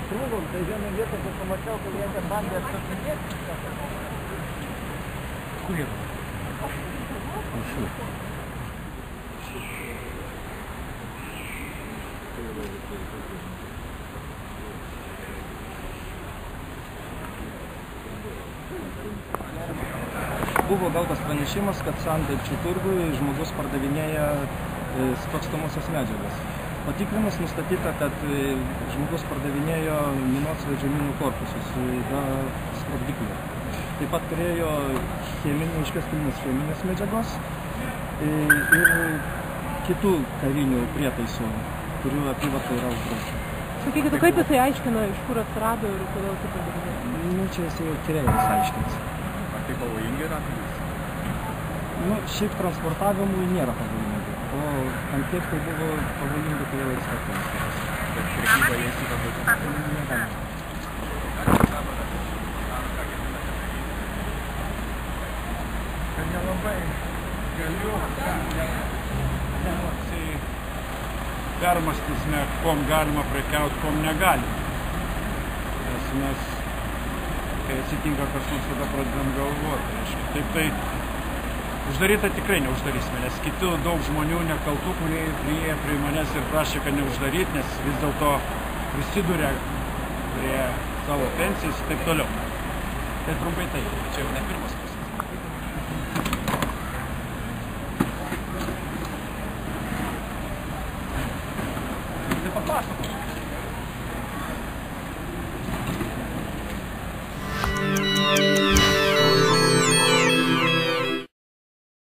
krūvom, tai vieną vietą, kai pamačiau, kad jie ten bandė atsakinėti. Kur jie? Buvo gautas pranešimas, kad Sandaipčių turgui žmogus pardavinėja sprogstamosios medžiagas. Patikrinus nustatyta, kad žmogus pardavinėjo minosvaidžio minų korpusus be sprogdiklių. Taip pat turėjo iškastinės cheminės medžiagos ir kitų karinių prietaisų, kurių apyvarta yra uždrausta. Sakykite, kaip jisai aiškino, iš kur atsirado ir kodėl tai pardavinėjo? Nu, čia jisai jau tyrėjas aiškins. Ar tai pavojingi yra? Nu, šiaip transportavimui nėra pavojingi, o ant kiek tai buvo pavojingi, tai jau ekspertams. Bet prekyba jais yra Niekam. Kad nelabai galiu, permastysime, kom galima prekiauti, kom negalima. Nes mes, kai atsitinka kas nors, tada pradedam galvoti. Taip tai uždarytą tikrai neuždarysime, nes kitų daug žmonių nekaltų, kurie priėjo prie manęs ir prašė, kad neuždaryti, nes vis dėlto prisiduria prie savo pensijos ir taip toliau. Tai trumpai tai, čia jau ne pirmas pusės. Tai papasakos.